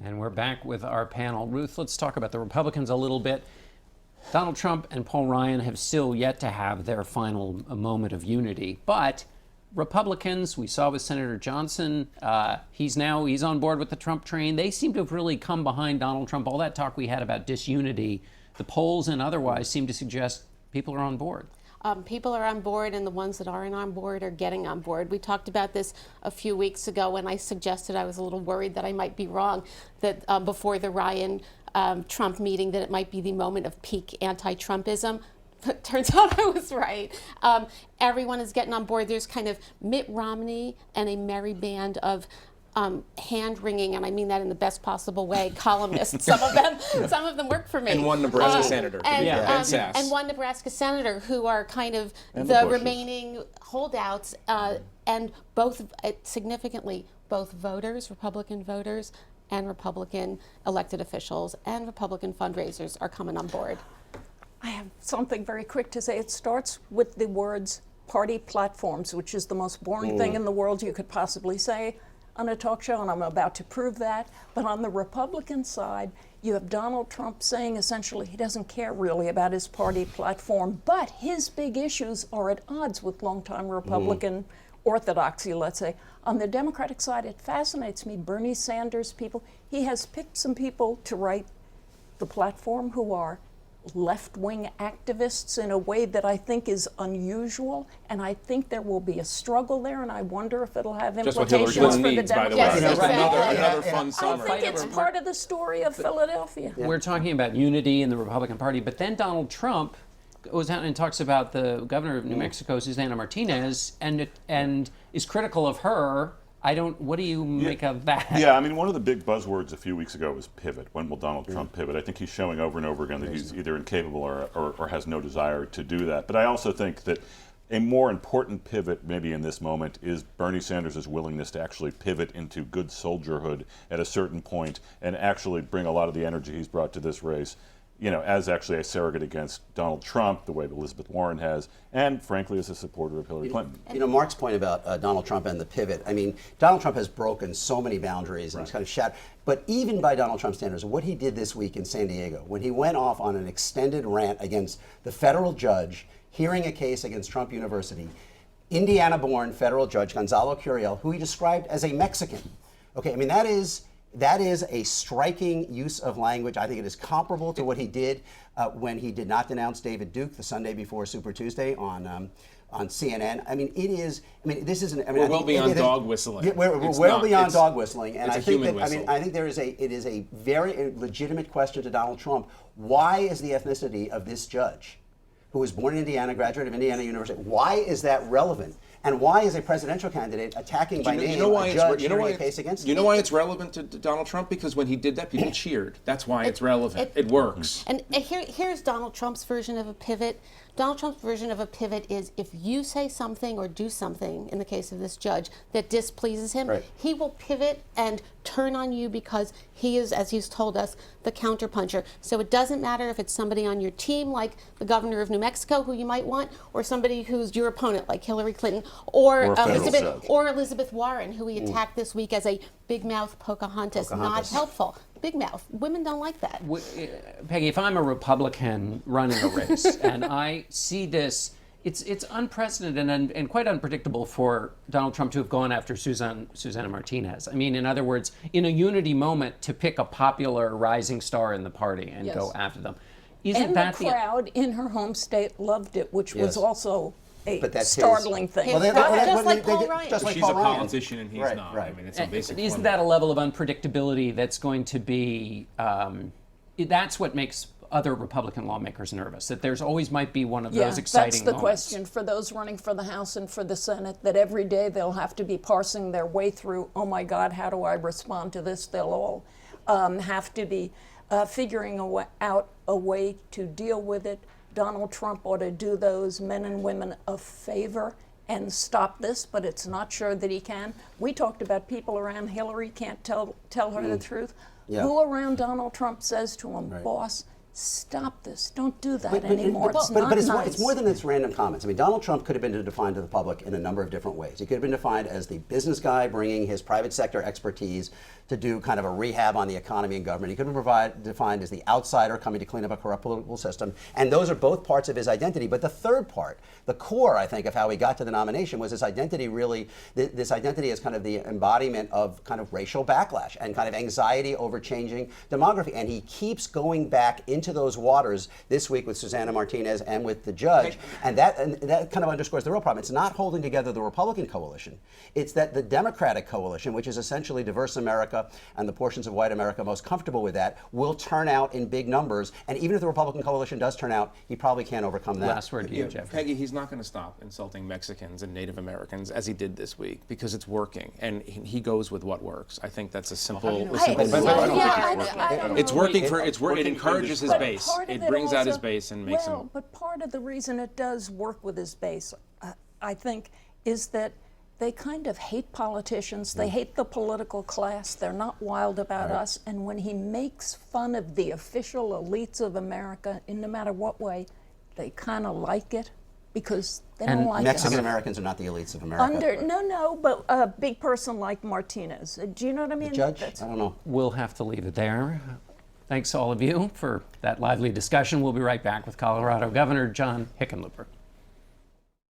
And we're back with our panel. Ruth, let's talk about the Republicans a little bit. Donald Trump and Paul Ryan have still yet to have their final moment of unity. But Republicans, we saw with Senator Johnson, he's on board with the Trump train. They seem to have really come behind Donald Trump. All that talk we had about disunity, the polls and otherwise seem to suggest people are on board. People are on board, and the ones that aren't on board are getting on board. We talked about this a few weeks ago when I suggested, I was a little worried that I might be wrong, that before the Ryan-Trump meeting, that it might be the moment of peak anti-Trumpism. But turns out I was right. Everyone is getting on board. There's kind of Mitt Romney and a merry band of hand-wringing, and I mean that in the best possible way, columnists. Some of them work for me. And one Nebraska senator. And one Nebraska senator who are kind of the remaining holdouts, and both, significantly, both voters, Republican voters, and Republican elected officials, and Republican fundraisers are coming on board. I have something very quick to say. It starts with the words party platforms, which is the most boring thing in the world you could possibly say on a talk show, and I'm about to prove that. But on the Republican side, you have Donald Trump saying essentially he doesn't care really about his party platform, but his big issues are at odds with longtime Republican orthodoxy, let's say. On the Democratic side, it fascinates me, Bernie Sanders people, he has picked some people to write the platform who are left-wing activists in a way that I think is unusual, and I think there will be a struggle there, and I wonder if it'll have implications for the Democrats. Another fun summer. I think it's part of the story of Philadelphia. We're talking about unity in the Republican Party, but then Donald Trump goes out and talks about the governor of New Mexico, Susana Martinez, and is critical of her. What do you make of that? Yeah, I mean, one of the big buzzwords a few weeks ago was pivot. When will Donald Trump pivot? I think he's showing over and over again that he's either incapable or has no desire to do that. But I also think that a more important pivot maybe in this moment is Bernie Sanders' willingness to actually pivot into good soldierhood at a certain point and actually bring a lot of the energy he's brought to this race, as actually a surrogate against Donald Trump, the way that Elizabeth Warren has, and frankly as a supporter of Hillary Clinton. Mark's point about Donald Trump and the pivot, I mean, Donald Trump has broken so many boundaries and he's kind of shattered. But even by Donald Trump standards, what he did this week in San Diego, when he went off on an extended rant against the federal judge hearing a case against Trump University, Indiana-born federal judge Gonzalo Curiel, who he described as a Mexican. Okay, I mean, that is a striking use of language. I think it is comparable to what he did when he did not denounce David Duke the Sunday before Super Tuesday on CNN. I mean, it is. I mean, this isn't. I mean, we're well beyond dog whistling. Yeah, we're well beyond dog whistling, and I think that. Whistle. I mean, I think it is a very legitimate question to Donald Trump. Why is the ethnicity of this judge, who was born in Indiana, graduate of Indiana University, why is that relevant? And why is a presidential candidate attacking by name a judge hearing a case against him? You know why it's relevant to Donald Trump? Because when he did that, people cheered. That's why it's relevant. It works. And here's Donald Trump's version of a pivot. Donald Trump's version of a pivot is if you say something or do something, in the case of this judge, that displeases him, he will pivot and turn on you because he is, as he's told us, the counterpuncher. So it doesn't matter if it's somebody on your team, like the governor of New Mexico, who you might want, or somebody who's your opponent, like Hillary Clinton, or Elizabeth Warren, who he attacked this week as a big mouth Pocahontas. Not helpful. Big mouth. Women don't like that. Peggy, if I'm a Republican running a race and I see this, it's unprecedented and quite unpredictable for Donald Trump to have gone after Susana Martinez. I mean, in other words, in a unity moment, to pick a popular rising star in the party and go after them. Isn't that the crowd in her home state loved it, which was also a startling thing. Just like Paul Ryan. She's a politician and he's not. I mean, it's a basic Isn't that a level of unpredictability that's going to be, that's what makes other Republican lawmakers nervous, that there's always might be one of those exciting moments. That's the question for those running for the House and for the Senate, that every day they'll have to be parsing their way through, oh my God, how do I respond to this? They'll all have to be figuring out a way to deal with it. Donald Trump ought to do those men and women a favor and stop this, but it's not sure that he can. We talked about people around Hillary can't tell her the truth. Who around Donald Trump says to him, boss, stop this. Don't do that anymore. It's But not it's, nice. it's more than its random comments. I mean, Donald Trump could have been defined to the public in a number of different ways. He could have been defined as the business guy bringing his private sector expertise to do kind of a rehab on the economy and government. He could have been defined as the outsider coming to clean up a corrupt political system. And those are both parts of his identity. But the third part, the core, I think, of how he got to the nomination was his identity really, this identity as kind of the embodiment of kind of racial backlash and kind of anxiety over changing demography. And he keeps going back into those waters this week with Susana Martinez and with the judge. And that kind of underscores the real problem. It's not holding together the Republican coalition. It's that the Democratic coalition, which is essentially diverse America and the portions of white America most comfortable with that, will turn out in big numbers. And even if the Republican coalition does turn out, he probably can't overcome that. Last word to you, Jeff. Peggy, he's not going to stop insulting Mexicans and Native Americans as he did this week because it's working, and he goes with what works. I think that's a simple. It's working for. It encourages his base. It brings out his base and makes him. But part of the reason it does work with his base, I think, is that they kind of hate politicians. They hate the political class. They're not wild about us. And when he makes fun of the official elites of America, in no matter what way, they kind of like it because they don't like Mexican us. Americans are not the elites of America. No, but a big person like Martinez. Do you know what I mean? The judge? I don't know. We'll have to leave it there. Thanks all of you for that lively discussion. We'll be right back with Colorado Governor John Hickenlooper.